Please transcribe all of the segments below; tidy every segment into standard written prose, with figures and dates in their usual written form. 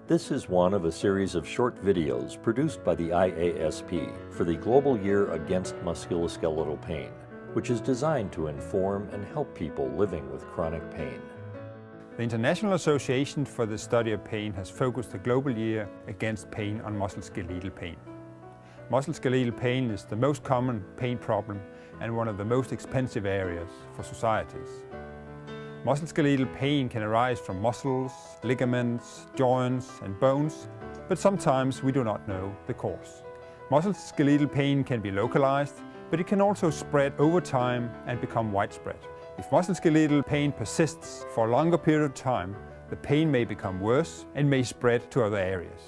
This is one of a series of short videos produced by the IASP for the Global Year Against Musculoskeletal Pain, which is designed to inform and help people living with chronic pain. The International Association for the Study of Pain has focused the Global Year Against Pain on musculoskeletal pain. Musculoskeletal pain is the most common pain problem and one of the most expensive areas for societies. Musculoskeletal pain can arise from muscles, ligaments, joints and bones, but sometimes we do not know the cause. Musculoskeletal pain can be localized, but it can also spread over time and become widespread. If musculoskeletal pain persists for a longer period of time, the pain may become worse and may spread to other areas.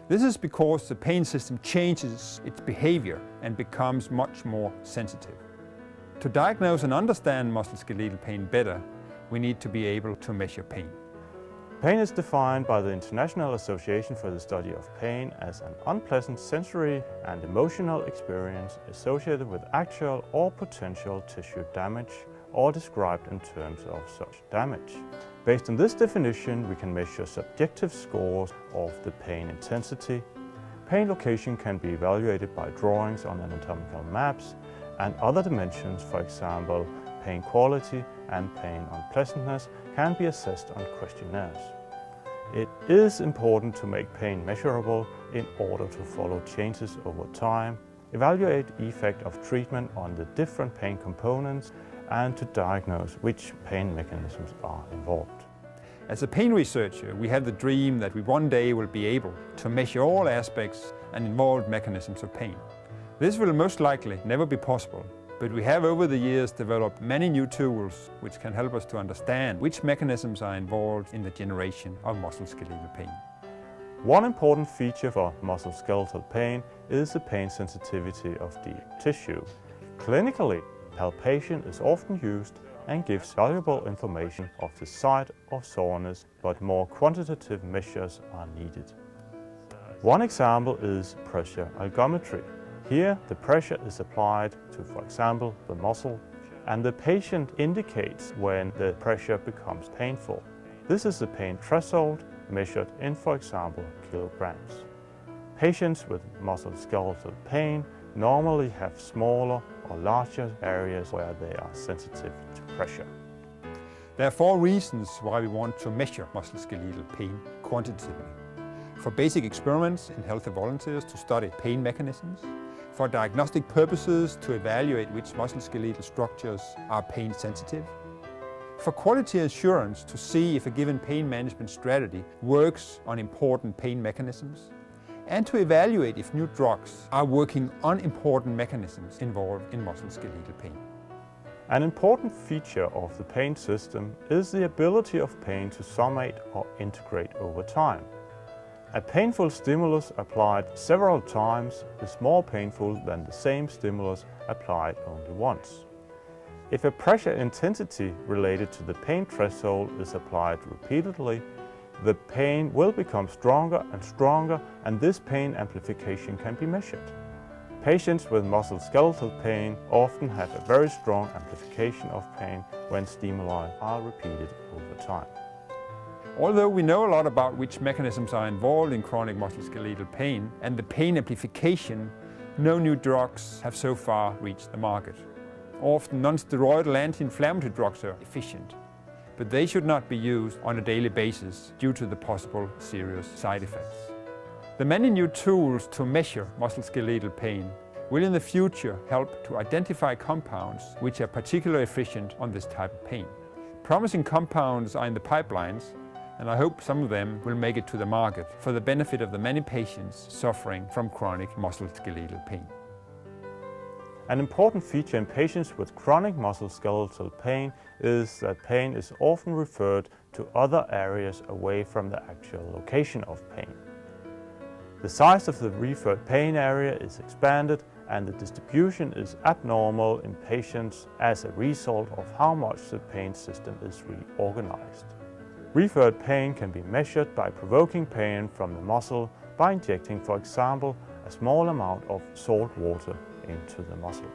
This is because the pain system changes its behavior and becomes much more sensitive. To diagnose and understand musculoskeletal pain better, we need to be able to measure pain. Pain is defined by the International Association for the Study of Pain as an unpleasant sensory and emotional experience associated with actual or potential tissue damage or described in terms of such damage. Based on this definition, we can measure subjective scores of the pain intensity. Pain location can be evaluated by drawings on anatomical maps, and other dimensions, for example, pain quality and pain unpleasantness, can be assessed on questionnaires. It is important to make pain measurable in order to follow changes over time, evaluate effect of treatment on the different pain components, and to diagnose which pain mechanisms are involved. As a pain researcher, we have the dream that we one day will be able to measure all aspects and involved mechanisms of pain. This will most likely never be possible, but we have over the years developed many new tools which can help us to understand which mechanisms are involved in the generation of musculoskeletal pain. One important feature for musculoskeletal pain is the pain sensitivity of the tissue. Clinically, palpation is often used and gives valuable information of the site of soreness, but more quantitative measures are needed. One example is pressure hygrometry. Here, the pressure is applied to, for example, the muscle, and the patient indicates when the pressure becomes painful. This is the pain threshold measured in, for example, kilograms. Patients with musculoskeletal pain normally have smaller or larger areas where they are sensitive to pressure. There are 4 reasons why we want to measure musculoskeletal pain quantitatively. For basic experiments in healthy volunteers to study pain mechanisms, for diagnostic purposes to evaluate which musculoskeletal structures are pain sensitive, for quality assurance to see if a given pain management strategy works on important pain mechanisms, and to evaluate if new drugs are working on important mechanisms involved in musculoskeletal pain. An important feature of the pain system is the ability of pain to summate or integrate over time. A painful stimulus applied several times is more painful than the same stimulus applied only once. If a pressure intensity related to the pain threshold is applied repeatedly, the pain will become stronger and stronger, and this pain amplification can be measured. Patients with musculoskeletal pain often have a very strong amplification of pain when stimuli are repeated over time. Although we know a lot about which mechanisms are involved in chronic musculoskeletal pain and the pain amplification, no new drugs have so far reached the market. Often non-steroidal anti-inflammatory drugs are efficient, but they should not be used on a daily basis due to the possible serious side effects. The many new tools to measure musculoskeletal pain will in the future help to identify compounds which are particularly efficient on this type of pain. Promising compounds are in the pipelines, and I hope some of them will make it to the market for the benefit of the many patients suffering from chronic musculoskeletal pain. An important feature in patients with chronic musculoskeletal pain is that pain is often referred to other areas away from the actual location of pain. The size of the referred pain area is expanded, and the distribution is abnormal in patients as a result of how much the pain system is reorganized. Referred pain can be measured by provoking pain from the muscle by injecting, for example, a small amount of salt water into the muscle.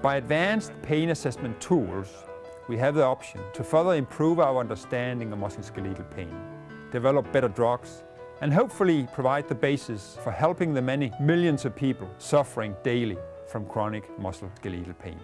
By advanced pain assessment tools, we have the option to further improve our understanding of musculoskeletal pain, develop better drugs, and hopefully provide the basis for helping the many millions of people suffering daily from chronic musculoskeletal pain.